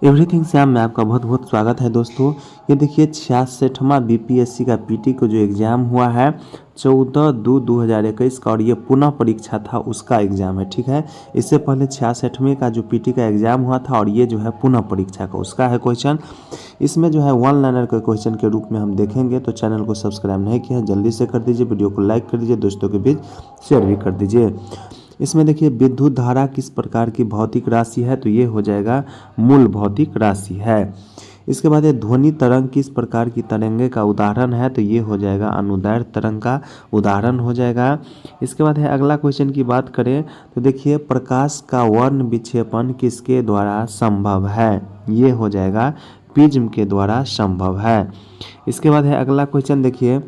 Everything Sam में आपका बहुत बहुत स्वागत है दोस्तों। ये देखिए 66वां बीपीएससी का पीटी को जो एग्ज़ाम हुआ है 14/2/2021 का, और ये पुनः परीक्षा था उसका एग्ज़ाम है। ठीक है, इससे पहले 66वें का जो पीटी का एग्ज़ाम हुआ था और ये जो है पुनः परीक्षा का उसका है क्वेश्चन। इसमें जो है वन लाइनर के क्वेश्चन के रूप में हम देखेंगे। तो चैनल को सब्सक्राइब नहीं किया है जल्दी से कर दीजिए, वीडियो को लाइक कर दीजिए, दोस्तों के बीच शेयर भी कर दीजिए। इसमें देखिए विद्युत धारा किस प्रकार की भौतिक राशि है, तो ये हो जाएगा मूल भौतिक राशि है। इसके बाद ये ध्वनि तरंग किस प्रकार की तरंगे का उदाहरण है, तो ये हो जाएगा अनुदैर्ध्य तरंग का उदाहरण हो जाएगा। इसके बाद है अगला क्वेश्चन की बात करें तो देखिए प्रकाश का वर्ण विक्षेपण किसके द्वारा संभव है, ये हो जाएगा प्रिज्म के द्वारा संभव है। इसके बाद है अगला क्वेश्चन देखिए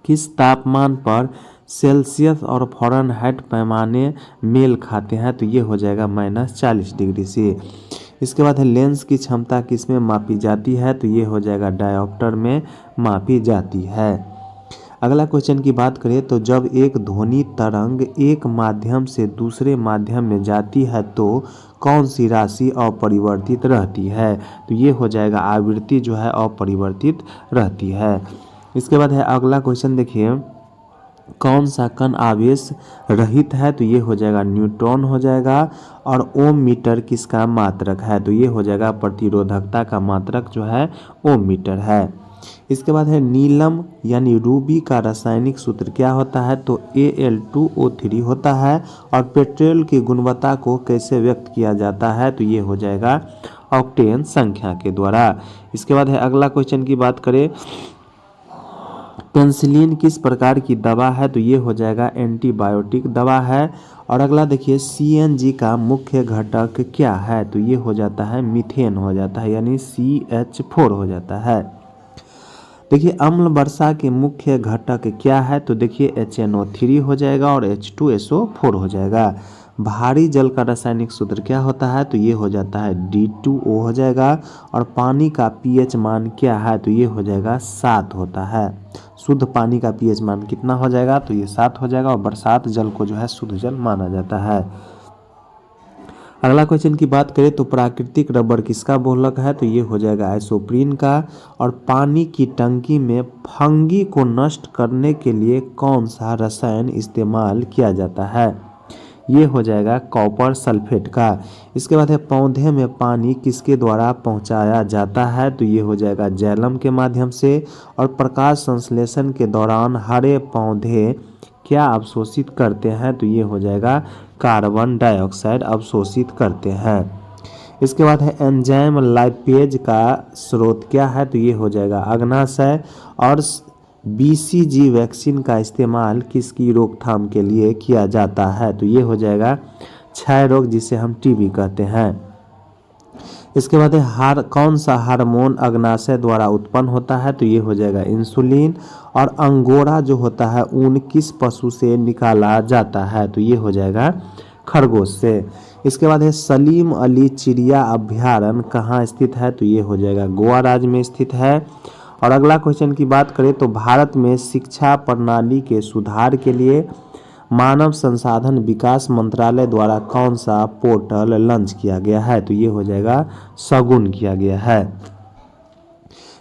किस तापमान पर सेल्सियस और फ़ारेनहाइट पैमाने मेल खाते हैं, तो ये हो जाएगा -40 डिग्री से। इसके बाद है लेंस की क्षमता किस में मापी जाती है, तो ये हो जाएगा डायोप्टर में मापी जाती है। अगला क्वेश्चन की बात करें तो जब एक ध्वनि तरंग एक माध्यम से दूसरे माध्यम में जाती है तो कौन सी राशि अपरिवर्तित रहती है, तो ये हो जाएगा आवृत्ति जो है अपरिवर्तित रहती है। इसके बाद है अगला क्वेश्चन देखिए कौन सा कण आवेश रहित है, तो ये हो जाएगा न्यूट्रॉन हो जाएगा। और ओम मीटर किसका मात्रक है, तो ये हो जाएगा प्रतिरोधकता का मात्रक जो है ओम मीटर है। इसके बाद है नीलम यानी रूबी का रासायनिक सूत्र क्या होता है, तो Al2O3 होता है। और पेट्रोल की गुणवत्ता को कैसे व्यक्त किया जाता है, तो ये हो जाएगा ऑक्टेन संख्या के द्वारा। इसके बाद है अगला क्वेश्चन की बात करें पेनिसिलिन किस प्रकार की दवा है, तो ये हो जाएगा एंटीबायोटिक दवा है। और अगला देखिए सीएनजी का मुख्य घटक क्या है, तो ये हो जाता है मीथेन हो जाता है यानी CH4 हो जाता है। देखिए अम्ल वर्षा के मुख्य घटक क्या है, तो देखिए HNO3 हो जाएगा और H2SO4 हो जाएगा। भारी जल का रासायनिक सूत्र क्या होता है, तो ये हो जाता है D2O हो जाएगा। और पानी का pH मान क्या है, तो ये हो जाएगा 7 होता है। शुद्ध पानी का pH मान कितना हो जाएगा, तो ये 7 हो जाएगा। और बरसात जल को जो है शुद्ध जल माना जाता है। अगला क्वेश्चन की बात करें तो प्राकृतिक रबर किसका बहुलक है, तो ये हो जाएगा आइसोप्रीन का। और पानी की टंकी में फंगी को नष्ट करने के लिए कौन सा रसायन इस्तेमाल किया जाता है, ये हो जाएगा कॉपर सल्फेट का। इसके बाद है पौधे में पानी किसके द्वारा पहुंचाया जाता है, तो ये हो जाएगा जैलम के माध्यम से। और प्रकाश संश्लेषण के दौरान हरे पौधे क्या अवशोषित करते हैं, तो ये हो जाएगा कार्बन डाइऑक्साइड अवशोषित करते हैं। इसके बाद है एंजाइम लाइपेज का स्रोत क्या है, तो ये हो जाएगा अग्नाशय। और BCG वैक्सीन का इस्तेमाल किसकी रोकथाम के लिए किया जाता है, तो ये हो जाएगा क्षय रोग जिसे हम टीबी कहते हैं। इसके बाद है कौन सा हार्मोन अग्नाशय द्वारा उत्पन्न होता है, तो ये हो जाएगा इंसुलिन। और अंगोरा जो होता है ऊन किस पशु से निकाला जाता है, तो ये हो जाएगा खरगोश से। इसके बाद है सलीम अली चिड़िया अभ्यारण्य कहाँ स्थित है, तो ये हो जाएगा गोवा राज्य में स्थित है। और अगला क्वेश्चन की बात करें तो भारत में शिक्षा प्रणाली के सुधार के लिए मानव संसाधन विकास मंत्रालय द्वारा कौन सा पोर्टल लॉन्च किया गया है, तो ये हो जाएगा शगुन किया गया है।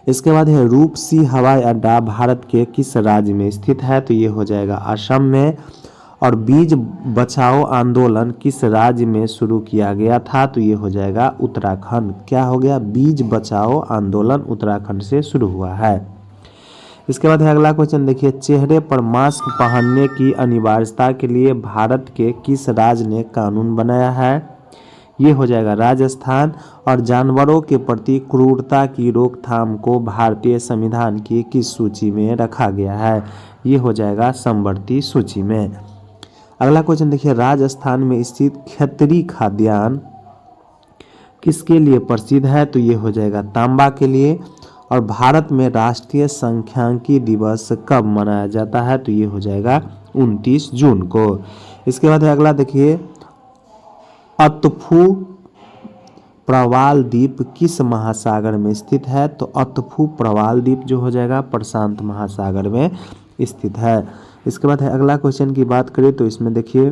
इसके बाद है रूपसी हवाई अड्डा भारत के किस राज्य में स्थित है, तो ये हो जाएगा असम में। और बीज बचाओ आंदोलन किस राज्य में शुरू किया गया था, तो ये हो जाएगा उत्तराखंड। क्या हो गया, बीज बचाओ आंदोलन उत्तराखंड से शुरू हुआ है। इसके बाद है अगला क्वेश्चन देखिए चेहरे पर मास्क पहनने की अनिवार्यता के लिए भारत के किस राज्य ने कानून बनाया है, ये हो जाएगा राजस्थान। और जानवरों के प्रति क्रूरता की रोकथाम को भारतीय संविधान की किस सूची में रखा गया है, ये हो जाएगा समवर्ती सूची में। अगला क्वेश्चन देखिए राजस्थान में स्थित खत्री खाद्यान्न किसके लिए प्रसिद्ध है, तो ये हो जाएगा तांबा के लिए। और भारत में राष्ट्रीय सांख्यिकी दिवस कब मनाया जाता है, तो ये हो जाएगा 29 जून को। इसके बाद अगला देखिए अतफू प्रवाल द्वीप किस महासागर में स्थित है, तो अतफू प्रवाल द्वीप जो हो जाएगा प्रशांत महासागर में स्थित है। इसके बाद है अगला क्वेश्चन की बात करें तो इसमें देखिए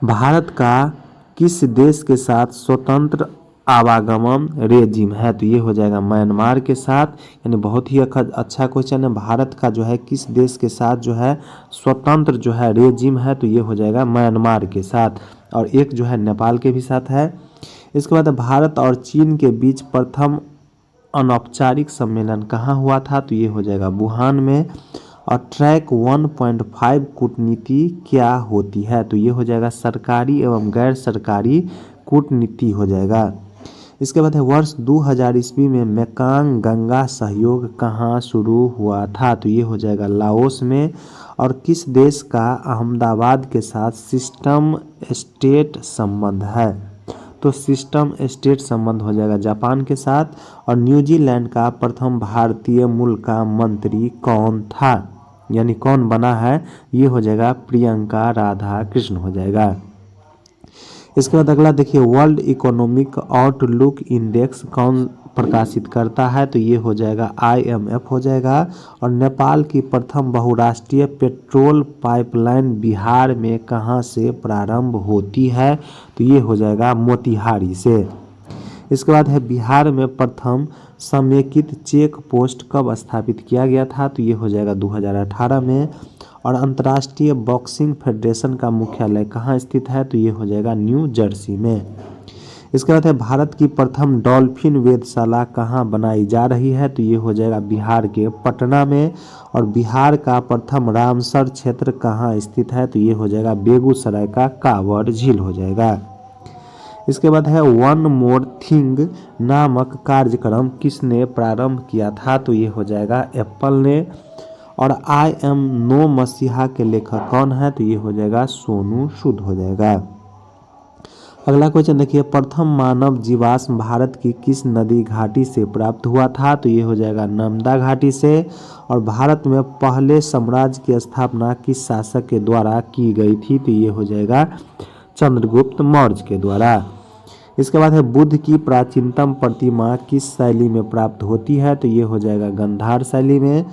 भारत का किस देश के साथ स्वतंत्र आवागमन रेजिम है? तो ये हो जाएगा म्यांमार के साथ। यानी बहुत ही अच्छा क्वेश्चन है। भारत का जो है किस देश के साथ जो है स्वतंत्र जो है रेजिम है? तो ये हो जाएगा म्यांमार के साथ। और एक जो है नेपाल के भी साथ है। इसके बाद भारत और चीन के बीच प्रथम अनौपचारिक सम्मेलन कहाँ हुआ था? तो ये हो जाएगा वुहान में। और ट्रैक 1.5 कूटनीति क्या होती है? तो ये हो जाएगा सरकारी एवं गैर सरकारी कूटनीति हो जाएगा। इसके बाद है वर्ष 2000 ईस्वी में मेकांग गंगा सहयोग कहाँ शुरू हुआ था? तो ये हो जाएगा लाओस में। और किस देश का अहमदाबाद के साथ सिस्टम स्टेट संबंध है? तो सिस्टम स्टेट संबंध हो जाएगा जापान के साथ। और न्यूजीलैंड का प्रथम भारतीय मूल का मंत्री कौन था? यानी कौन बना है? ये हो जाएगा प्रियंका राधा कृष्ण हो जाएगा। इसके बाद अगला देखिए वर्ल्ड इकोनॉमिक आउटलुक इंडेक्स कौन प्रकाशित करता है? तो ये हो जाएगा IMF हो जाएगा। और नेपाल की प्रथम बहुराष्ट्रीय पेट्रोल पाइपलाइन बिहार में कहाँ से प्रारंभ होती है? तो ये हो जाएगा मोतिहारी से। इसके बाद है बिहार में प्रथम समेकित चेक पोस्ट कब स्थापित किया गया था? तो ये हो जाएगा 2018 में। और अंतर्राष्ट्रीय बॉक्सिंग फेडरेशन का मुख्यालय कहाँ स्थित है? तो ये हो जाएगा न्यू जर्सी में। इसके बाद है भारत की प्रथम डॉल्फिन वेधशाला कहाँ बनाई जा रही है? तो ये हो जाएगा बिहार के पटना में। और बिहार का प्रथम रामसर क्षेत्र कहाँ स्थित है? तो ये हो जाएगा बेगूसराय का कांवर झील हो जाएगा। इसके बाद है वन मोर थिंग नामक कार्यक्रम किसने प्रारंभ किया था? तो ये हो जाएगा एप्पल ने। और आई एम नो मसीहा के लेखक कौन है? तो ये हो जाएगा सोनू सूद हो जाएगा। अगला क्वेश्चन देखिए प्रथम मानव जीवाश्म भारत की किस नदी घाटी से प्राप्त हुआ था? तो ये हो जाएगा नर्मदा घाटी से। और भारत में पहले साम्राज्य की स्थापना किस शासक के द्वारा की गई थी? तो ये हो जाएगा चंद्रगुप्त मौर्य के द्वारा। इसके बाद है बुद्ध की प्राचीनतम प्रतिमा किस शैली में प्राप्त होती है? तो ये हो जाएगा गांधार शैली में।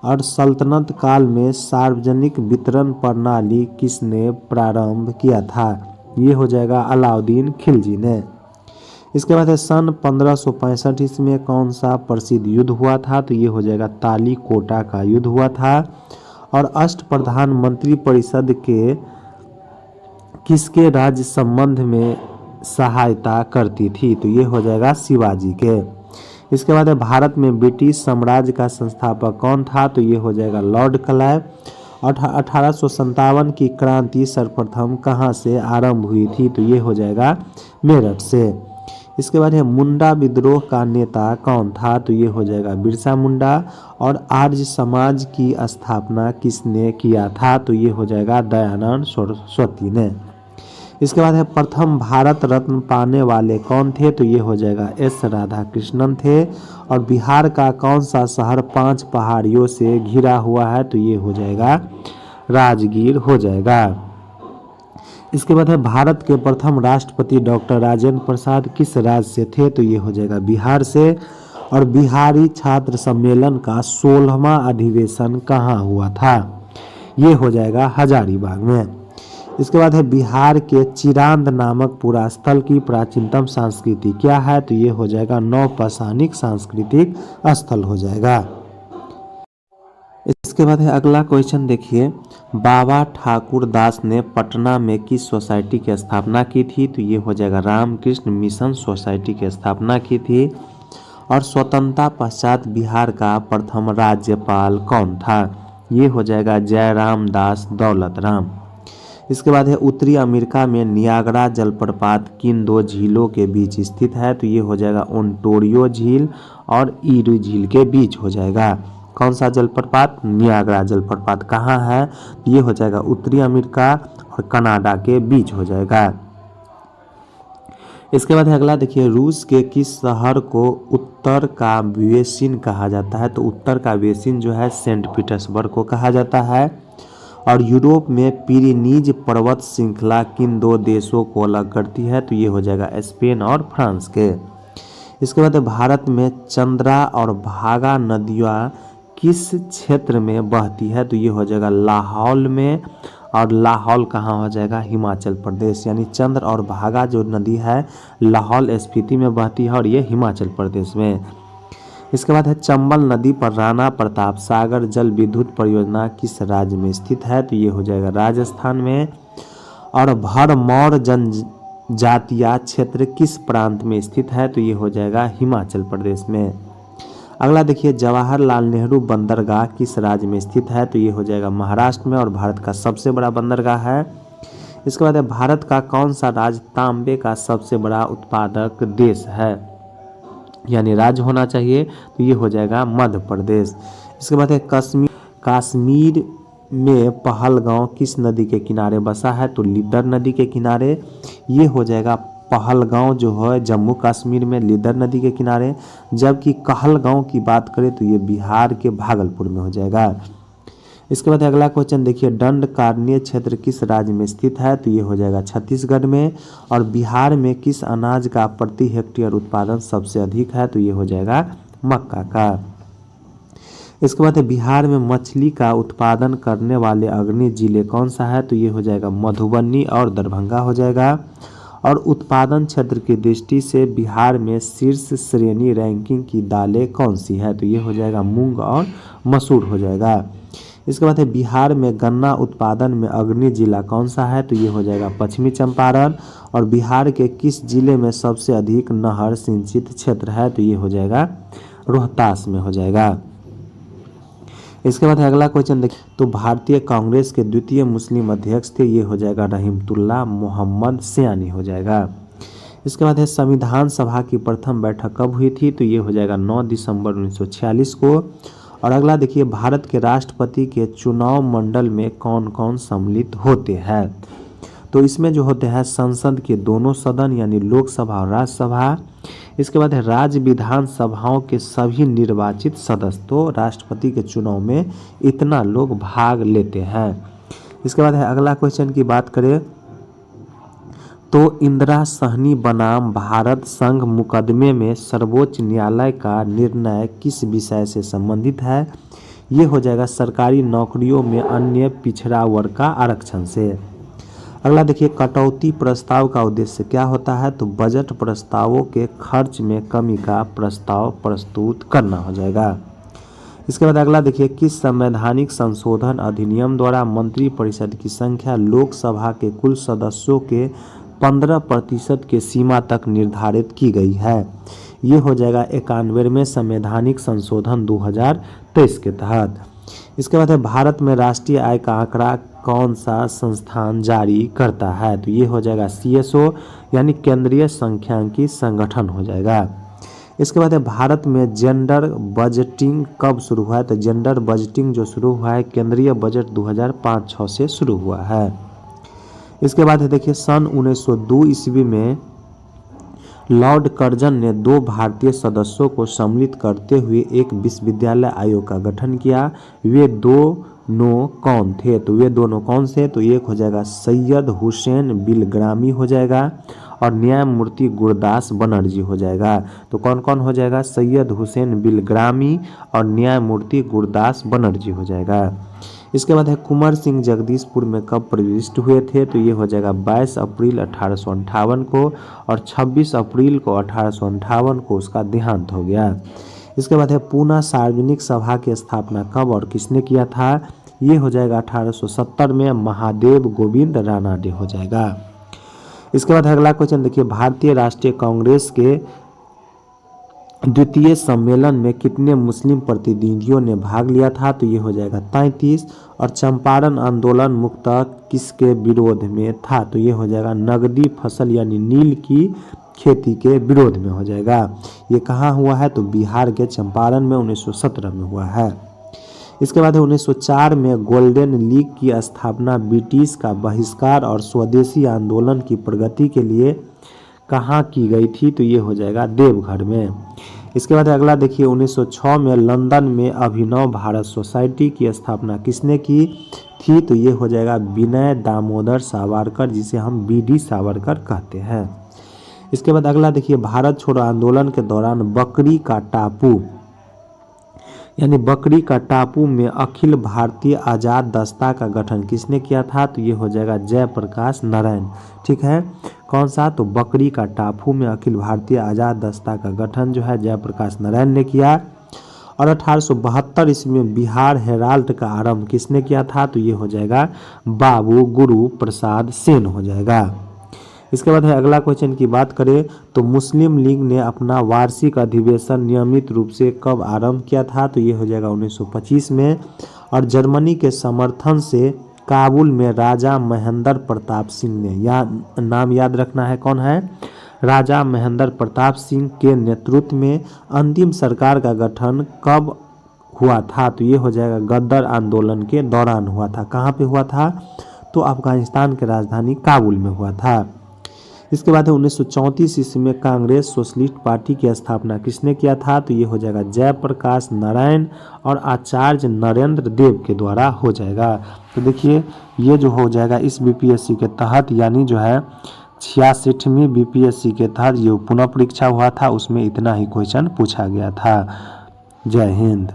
और सल्तनत काल में सार्वजनिक वितरण प्रणाली किसने प्रारंभ किया था? ये हो जाएगा अलाउद्दीन खिलजी ने। इसके बाद है सन 1565 ईस्वी में कौन सा प्रसिद्ध युद्ध हुआ था? तो ये हो जाएगा तालीकोटा का युद्ध हुआ था। और अष्टप्रधान मंत्री परिषद के किसके राज्य संबंध में सहायता करती थी? तो ये हो जाएगा शिवाजी के। इसके बाद है भारत में ब्रिटिश साम्राज्य का संस्थापक कौन था? तो ये हो जाएगा लॉर्ड क्लाइव। 1857 की क्रांति सर्वप्रथम कहाँ से आरंभ हुई थी? तो ये हो जाएगा मेरठ से। इसके बाद है मुंडा विद्रोह का नेता कौन था? तो ये हो जाएगा बिरसा मुंडा। और आर्य समाज की स्थापना किसने किया था? तो ये हो जाएगा दयानंद सरस्वती ने। इसके बाद है प्रथम भारत रत्न पाने वाले कौन थे? तो ये हो जाएगा S राधाकृष्णन थे। और बिहार का कौन सा शहर 5 पहाड़ियों से घिरा हुआ है? तो ये हो जाएगा राजगीर हो जाएगा। इसके बाद है भारत के प्रथम राष्ट्रपति डॉक्टर राजेंद्र प्रसाद किस राज्य से थे? तो ये हो जाएगा बिहार से। और बिहारी छात्र सम्मेलन का 16वां अधिवेशन कहाँ हुआ था? ये हो जाएगा हजारीबाग में। इसके बाद है बिहार के चिरांद नामक पुरास्थल की प्राचीनतम संस्कृति क्या है? तो ये हो जाएगा नौपाषाणिक सांस्कृतिक स्थल हो जाएगा। इसके बाद है अगला क्वेश्चन देखिए बाबा ठाकुर दास ने पटना में किस सोसाइटी की स्थापना की थी? तो ये हो जाएगा रामकृष्ण मिशन सोसाइटी की स्थापना की थी। और स्वतंत्रता पश्चात बिहार का प्रथम राज्यपाल कौन था? ये हो जाएगा जयराम दास दौलत राम। इसके बाद है उत्तरी अमेरिका में नियाग्रा जलप्रपात किन 2 झीलों के बीच स्थित है? तो ये हो जाएगा ओंटारियो झील और ईरी झील के बीच हो जाएगा। कौन सा जलप्रपात? नियाग्रा जलप्रपात कहाँ है? ये हो जाएगा उत्तरी अमेरिका और कनाडा के बीच हो जाएगा। इसके बाद अगला देखिए रूस के किस शहर को उत्तर का बेसिन कहा जाता है? तो उत्तर का बेसिन जो है सेंट पीटर्सबर्ग को कहा जाता है। और यूरोप में पिरेनीज पर्वत श्रृंखला किन 2 देशों को अलग करती है? तो ये हो जाएगा स्पेन और फ्रांस के। इसके बाद भारत में चंद्रा और भागा नदियाँ किस क्षेत्र में बहती है? तो ये हो जाएगा लाहौल में। और लाहौल कहाँ हो जाएगा, हिमाचल प्रदेश। यानी चंद्र और भागा जो नदी है लाहौल स्पीति में बहती है और ये हिमाचल प्रदेश में। इसके बाद है चंबल नदी पर राणा प्रताप सागर जल विद्युत परियोजना किस राज्य में स्थित है, तो ये हो जाएगा राजस्थान में। और भरमौर जनजातीय क्षेत्र किस प्रांत में स्थित है, तो ये हो जाएगा हिमाचल प्रदेश में। अगला देखिए जवाहरलाल नेहरू बंदरगाह किस राज्य में स्थित है, तो ये हो जाएगा महाराष्ट्र में और भारत का सबसे बड़ा बंदरगाह है। इसके बाद है भारत का कौन सा राज्य तांबे का सबसे बड़ा उत्पादक देश है, यानी राज्य होना चाहिए, तो ये हो जाएगा मध्य प्रदेश। इसके बाद है कश्मीर में पहलगांव किस नदी के किनारे बसा है, तो लिदर नदी के किनारे। ये हो जाएगा पहलगांव जो है जम्मू कश्मीर में लिदर नदी के किनारे, जबकि कहलगांव की बात करें तो ये बिहार के भागलपुर में हो जाएगा। इसके बाद अगला क्वेश्चन देखिए दंडकारण्य क्षेत्र किस राज्य में स्थित है, तो ये हो जाएगा छत्तीसगढ़ में। और बिहार में किस अनाज का प्रति हेक्टेयर उत्पादन सबसे अधिक है, तो ये हो जाएगा मक्का का। इसके बाद बिहार में मछली का उत्पादन करने वाले अग्रणी जिले कौन सा है, तो ये हो जाएगा मधुबनी और दरभंगा हो जाएगा। और उत्पादन क्षेत्र की दृष्टि से बिहार में शीर्ष श्रेणी रैंकिंग की दालें कौन सी है, तो ये हो जाएगा मूंग और मसूर हो जाएगा। इसके बाद है बिहार में गन्ना उत्पादन में अग्रणी जिला कौन सा है, तो ये हो जाएगा पश्चिमी चंपारण। और बिहार के किस जिले में सबसे अधिक नहर सिंचित क्षेत्र है, तो ये हो जाएगा रोहतास में हो जाएगा। इसके बाद अगला क्वेश्चन देखिए तो भारतीय कांग्रेस के द्वितीय मुस्लिम अध्यक्ष थे, ये हो जाएगा रहीमतुल्लाह मोहम्मद सयानी हो जाएगा। इसके बाद है संविधान सभा की प्रथम बैठक कब हुई थी, तो ये हो जाएगा 9 दिसंबर 1946 को। और अगला देखिए भारत के राष्ट्रपति के चुनाव मंडल में कौन कौन सम्मिलित होते हैं, तो इसमें जो होते हैं संसद के दोनों सदन यानी लोकसभा और राज्यसभा। इसके बाद है राज्य विधानसभाओं के सभी निर्वाचित सदस्य, तो राष्ट्रपति के चुनाव में इतना लोग भाग लेते हैं। इसके बाद है अगला क्वेश्चन की बात करें तो इंदिरा सहनी बनाम भारत संघ मुकदमे में सर्वोच्च न्यायालय का निर्णय किस विषय से संबंधित है, ये हो जाएगा सरकारी नौकरियों में अन्य पिछड़ा वर्ग का आरक्षण से। अगला देखिए कटौती प्रस्ताव का उद्देश्य क्या होता है, तो बजट प्रस्तावों के खर्च में कमी का प्रस्ताव प्रस्तुत करना हो जाएगा। इसके बाद अगला देखिए किस संवैधानिक संशोधन अधिनियम द्वारा मंत्रिपरिषद की संख्या लोकसभा के कुल सदस्यों के 15% के सीमा तक निर्धारित की गई है, ये हो जाएगा 91वें संवैधानिक संशोधन 2023 के तहत। इसके बाद है भारत में राष्ट्रीय आय का आंकड़ा कौन सा संस्थान जारी करता है, तो ये हो जाएगा CSO यानी केंद्रीय सांख्यिकी संगठन हो जाएगा। इसके बाद है भारत में जेंडर बजटिंग कब शुरू हुआ है, तो जेंडर बजटिंग जो शुरू हुआ है केंद्रीय बजट 2005-06 से शुरू हुआ है। इसके बाद है देखिए सन 1902 ईस्वी में लॉर्ड कर्जन ने 2 भारतीय सदस्यों को सम्मिलित करते हुए एक विश्वविद्यालय आयोग का गठन किया। वे दोनों कौन थे, तो वे दोनों कौन से, तो एक हो जाएगा सैयद हुसैन बिलग्रामी हो जाएगा और न्यायमूर्ति गुरदास बनर्जी हो जाएगा। तो कौन कौन हो जाएगा, सैयद हुसैन बिलग्रामी और न्यायमूर्ति गुरदास बनर्जी हो जाएगा। इसके बाद है कुंवर सिंह जगदीशपुर में कब प्रविष्ट हुए थे, तो ये हो जाएगा 22 अप्रैल 1858 को और 26 अप्रैल को 1858 को उसका देहांत हो गया। इसके बाद है पूना सार्वजनिक सभा की स्थापना कब और किसने किया था, ये हो जाएगा 1870 में महादेव गोविंद रानाडे हो जाएगा। इसके बाद अगला क्वेश्चन देखिए भारतीय राष्ट्रीय कांग्रेस के द्वितीय सम्मेलन में कितने मुस्लिम प्रतिनिधियों ने भाग लिया था, तो ये हो जाएगा 33। और चंपारण आंदोलन मुख्यतः किसके विरोध में था, तो ये हो जाएगा नगदी फसल यानी नील की खेती के विरोध में हो जाएगा। ये कहाँ हुआ है, तो बिहार के चंपारण में 1917 में हुआ है। इसके बाद 1904 में गोल्डन लीग की स्थापना ब्रिटिश का बहिष्कार और स्वदेशी आंदोलन की प्रगति के लिए कहाँ की गई थी, तो ये हो जाएगा देवघर में। इसके बाद अगला देखिए 1906 में लंदन में अभिनव भारत सोसाइटी की स्थापना किसने की थी, तो ये हो जाएगा विनय दामोदर सावरकर जिसे हम BD सावरकर कहते हैं। इसके बाद अगला देखिए भारत छोड़ो आंदोलन के दौरान बकरी का टापू यानी बकरी का टापू में अखिल भारतीय आज़ाद दस्ता का गठन किसने किया था? तो ये हो जाएगा जयप्रकाश नारायण। ठीक है, कौन सा? तो बकरी का टापू में अखिल भारतीय आज़ाद दस्ता का गठन जो है जयप्रकाश नारायण ने किया। और 1872 ईस्वी में बिहार हेराल्ड का आरंभ किसने किया था? तो ये हो जाएगा बाबू गुरु प्रसाद सेन हो जाएगा। इसके बाद है अगला क्वेश्चन की बात करें तो मुस्लिम लीग ने अपना वार्षिक अधिवेशन नियमित रूप से कब आरंभ किया था? तो ये हो जाएगा 1925 में। और जर्मनी के समर्थन से काबुल में राजा महेंद्र प्रताप सिंह ने, या नाम याद रखना है कौन है? राजा महेंद्र प्रताप सिंह के नेतृत्व में अंतिम सरकार का गठन कब हुआ था? तो ये हो जाएगा गदर आंदोलन के दौरान हुआ था। कहाँ पे हुआ था? तो अफगानिस्तान की राजधानी काबुल में हुआ था। इसके बाद है 1934 ईस्वी में कांग्रेस सोशलिस्ट पार्टी की स्थापना किसने किया था? तो ये हो जाएगा जयप्रकाश नारायण और आचार्य नरेंद्र देव के द्वारा हो जाएगा। तो देखिए ये जो हो जाएगा इस बीपीएससी के तहत, यानी जो है 66वीं बीपीएससी के तहत ये पुनः परीक्षा हुआ था, उसमें इतना ही क्वेश्चन पूछा गया था। जय हिंद।